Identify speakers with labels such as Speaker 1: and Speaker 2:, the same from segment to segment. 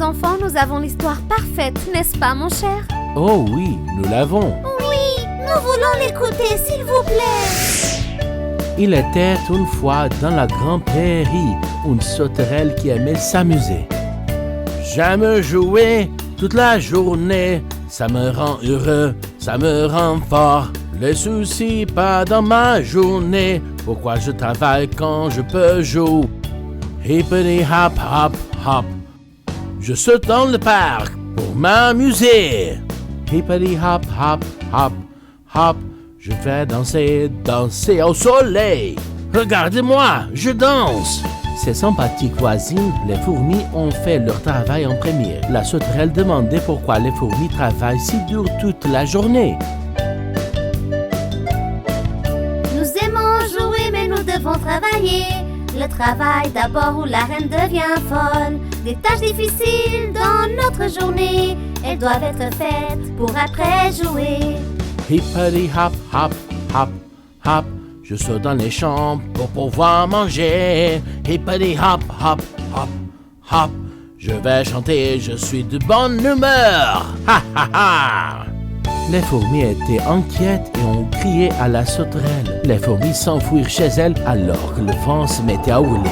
Speaker 1: enfants, nous avons l'histoire parfaite, n'est-ce pas, mon cher?
Speaker 2: Oh oui, nous l'avons.
Speaker 1: Oui, nous voulons l'écouter, s'il vous plaît.
Speaker 2: Il était une fois dans la grande prairie une sauterelle qui aimait s'amuser. J'aime jouer toute la journée, ça me rend heureux, ça me rend fort. Les soucis pas dans ma journée, pourquoi je travaille quand je peux jouer? Hippity hop hop hop, je saute dans le parc pour m'amuser. Hippity hop hop hop hop, je vais danser, danser au soleil. Regardez-moi, je danse. Ses sympathiques voisines, les fourmis, ont fait leur travail en premier. La sauterelle demandait pourquoi les fourmis travaillent si dur toute la journée.
Speaker 1: Nous aimons jouer, mais nous devons travailler. Le travail d'abord où la reine devient folle. Des tâches difficiles dans notre journée, elles doivent être faites pour après jouer.
Speaker 2: Hippity hop hop hop hop, je saute dans les champs pour pouvoir manger. Hippity hop hop hop hop, je vais chanter, je suis de bonne humeur. Ha ha ha. Les fourmis étaient inquiètes et ont crié à la sauterelle. Les fourmis s'enfuirent chez elles alors que le vent se mettait à hurler.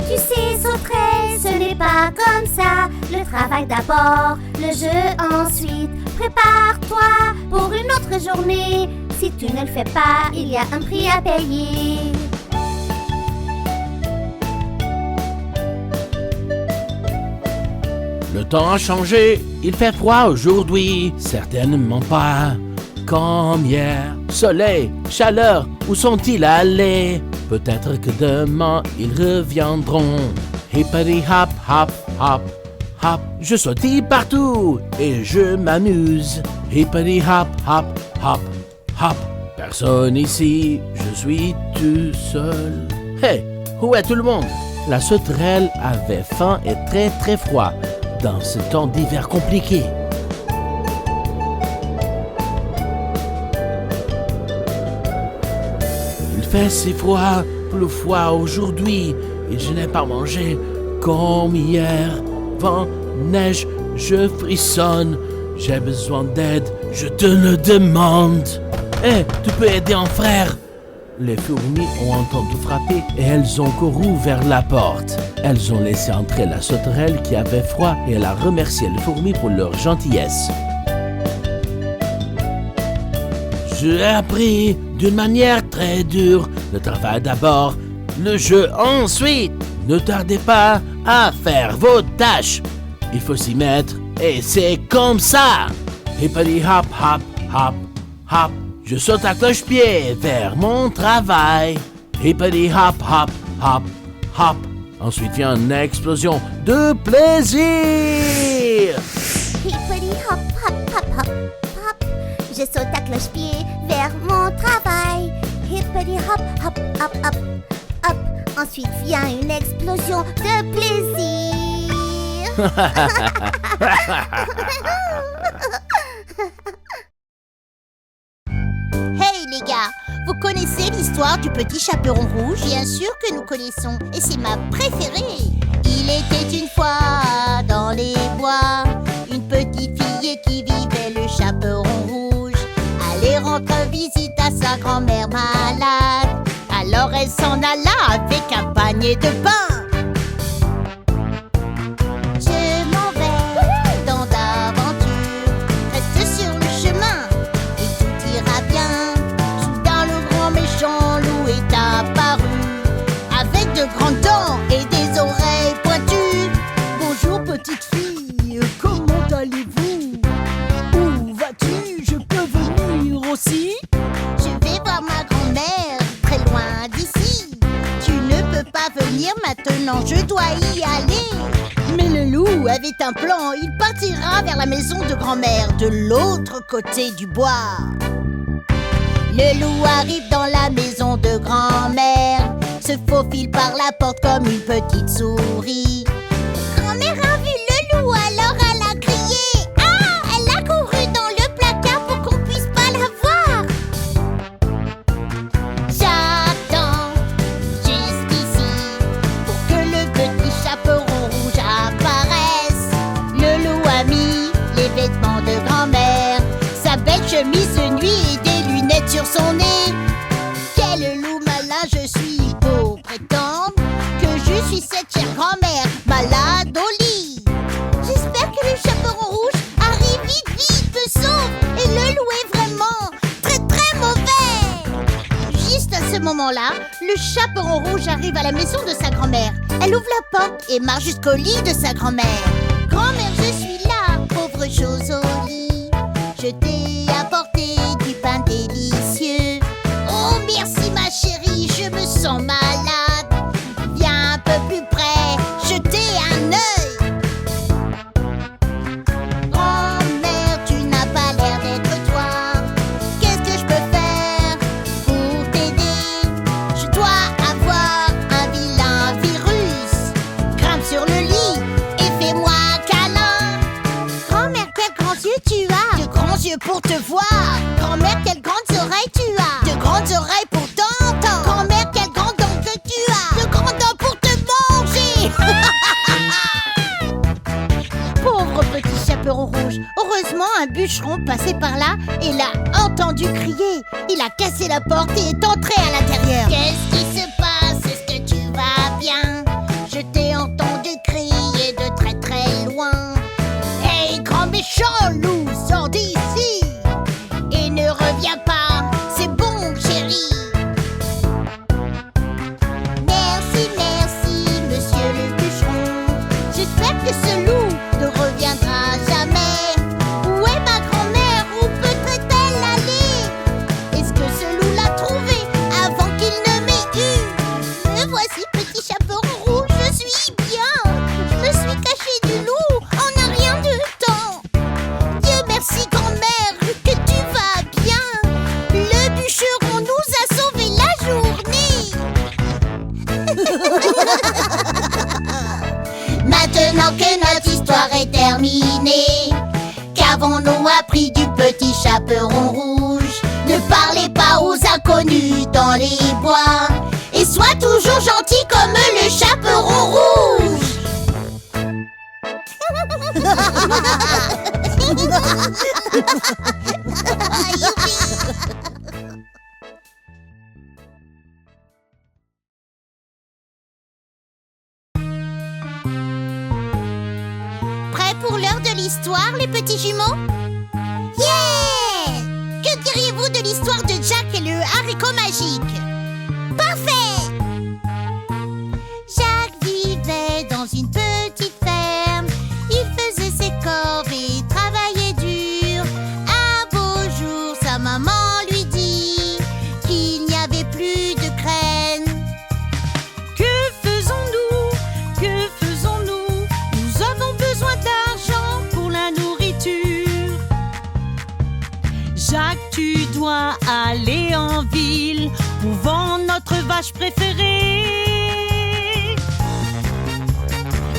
Speaker 1: Tu sais, sauterelle, ce n'est pas comme ça. Le travail d'abord, le jeu ensuite. Prépare-toi pour une autre journée. Si tu ne le fais pas, il y a un prix à payer.
Speaker 2: Le temps a changé, il fait froid aujourd'hui, certainement pas comme hier. Soleil, chaleur, où sont-ils allés? Peut-être que demain ils reviendront. Hippity hop hop hop hop, je sautille partout et je m'amuse. Hippity hop hop hop hop, personne ici, je suis tout seul. Hey, où est tout le monde? La sauterelle avait faim et très très froid dans ce temps d'hiver compliqué. Il fait si froid, plus froid aujourd'hui, et je n'ai pas mangé comme hier. Vent, neige, je frissonne, j'ai besoin d'aide, je te le demande. Hé, tu peux aider un frère? Les fourmis ont entendu frapper et elles ont couru vers la porte. Elles ont laissé entrer la sauterelle qui avait froid et elle a remercié les fourmis pour leur gentillesse. J'ai appris d'une manière très dure, le travail d'abord, le jeu ensuite. Ne tardez pas à faire vos tâches. Il faut s'y mettre et c'est comme ça. Hippity hop hop hop hop, je saute à cloche-pied vers mon travail. Hippity hop hop hop hop. Ensuite vient une explosion de plaisir.
Speaker 1: Hippity hop hop hop hop hop, je saute à cloche-pied vers mon travail. Hippity hop hop hop hop hop. Ensuite vient une explosion de plaisir.
Speaker 3: Hey les gars, vous connaissez l'histoire du petit chaperon rouge? Bien sûr que nous connaissons, et c'est ma préférée. Il était une fois dans les bois une petite fille qui vivait le chaperon rouge. Allait rendre visite à sa grand-mère malade. Alors elle s'en alla avec un panier de pain. Je m'en vais dans d'aventure, reste sur le chemin et tout ira bien. Soudain le grand méchant loup est apparu, avec de grandes dents et des oreilles pointues.
Speaker 4: Bonjour petite fille, comment allez-vous? Où vas-tu? Je peux venir aussi?
Speaker 3: Je vais voir ma grand-mère, très loin d'ici. Tu ne peux pas venir maintenant, je dois y aller. Mais le loup avait un plan, il partira vers la maison de grand-mère, de l'autre côté du bois. Le loup arrive dans la maison de grand-mère, se faufile par la porte comme une petite souris. Grand-mère a vu le loup, alors elle a crié. Ah! Elle a couru dans le placard pour qu'on puisse pas la voir. J'attends jusqu'ici, une chemise de nuit et des lunettes sur son nez. Quel loup malin je suis pour prétendre que je suis cette chère grand-mère malade au lit. J'espère que le chaperon rouge arrive vite, vite, me sauve. Et le loup est vraiment très, très mauvais. Juste à ce moment-là, le chaperon rouge arrive à la maison de sa grand-mère. Elle ouvre la porte et marche jusqu'au lit de sa grand-mère. Grand-mère, je suis là, pauvre chose au lit. Je t'ai apporté du pain délicieux. Oh, merci ma chérie, je me sens malade. Viens un peu plus près, jeter un œil. Grand-mère, tu n'as pas l'air d'être toi. Qu'est-ce que je peux faire pour t'aider? Je dois avoir un vilain virus. Grimpe sur le lit et fais-moi câlin. Grand-mère, quels grands yeux tu as. De grands yeux pour te voir. Grand-mère, quelles grandes oreilles tu as. De grandes oreilles pour t'entendre. Grand-mère, quelles grandes dents que tu as. De grandes dents pour te manger. Pauvre petit chaperon rouge. Heureusement, un bûcheron passait par là et l'a entendu crier. Il a cassé la porte et est entré à l'intérieur. Qu'est-ce qui se passe? Est-ce que tu vas bien? Je t'ai entendu crier de très très loin. Hey, grand méchant loup, sors d'ici et ne reviens pas. C'est bon, chérie. Merci, merci, monsieur le bûcheron. J'espère que ce loup ne reviendra jamais. Où est ma grand-mère? Où peut-elle aller? Est-ce que ce loup l'a trouvé avant qu'il ne m'ait eu? Me voici, petit chaperon rouge, je suis bien. Je me suis cachée du loup en un rien de temps. Dieu merci, grand-mère, que tu vas bien. Le bûcheron nous a sauvé la journée. Maintenant que notre histoire est terminée, qu'avons-nous appris du petit chaperon rouge? Ne parlez pas aux inconnus dans les bois et sois toujours gentil comme le chaperon rouge. Prêts pour l'heure de l'histoire, les petits jumeaux? Yeah! Que diriez-vous de l'histoire de Jack et le haricot magique? Parfait! Jack vivait dans une petite ferme. Il faisait ses corves et travaillait dur. Un beau jour, sa maman lui dit qu'il n'y avait plus de graines.
Speaker 4: Que faisons-nous? Que faisons-nous? Nous avons besoin d'argent pour la nourriture. Jacques, tu dois aller en ville pour vendre notre vache préférée.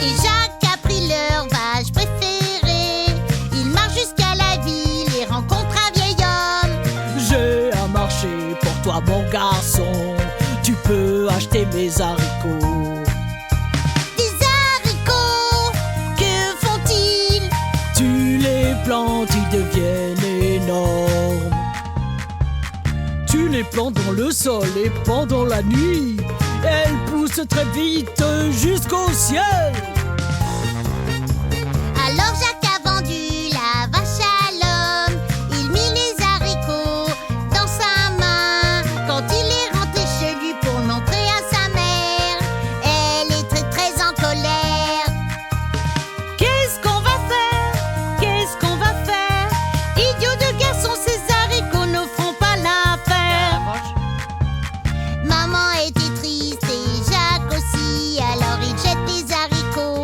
Speaker 3: Et Jacques a pris leur vache préférée. Il marche jusqu'à la ville et rencontre un vieil homme.
Speaker 4: J'ai un marché pour toi, mon garçon. Tu peux acheter mes haricots.
Speaker 3: Des haricots, que font-ils?
Speaker 4: Tu les plantes, ils deviennent énormes. Tu les plantes dans le sol et pendant la nuit, elles poussent très vite jusqu'au ciel.
Speaker 3: Alors Jacques a vendu la vache à l'homme. Il mit les haricots dans sa main. Quand il est rentré chez lui pour le montrer à sa mère, elle est très très en colère.
Speaker 4: Qu'est-ce qu'on va faire? Qu'est-ce qu'on va faire? Idiot de garçon, ces haricots ne feront pas l'affaire.
Speaker 3: Maman était triste et Jacques aussi. Alors il jette les haricots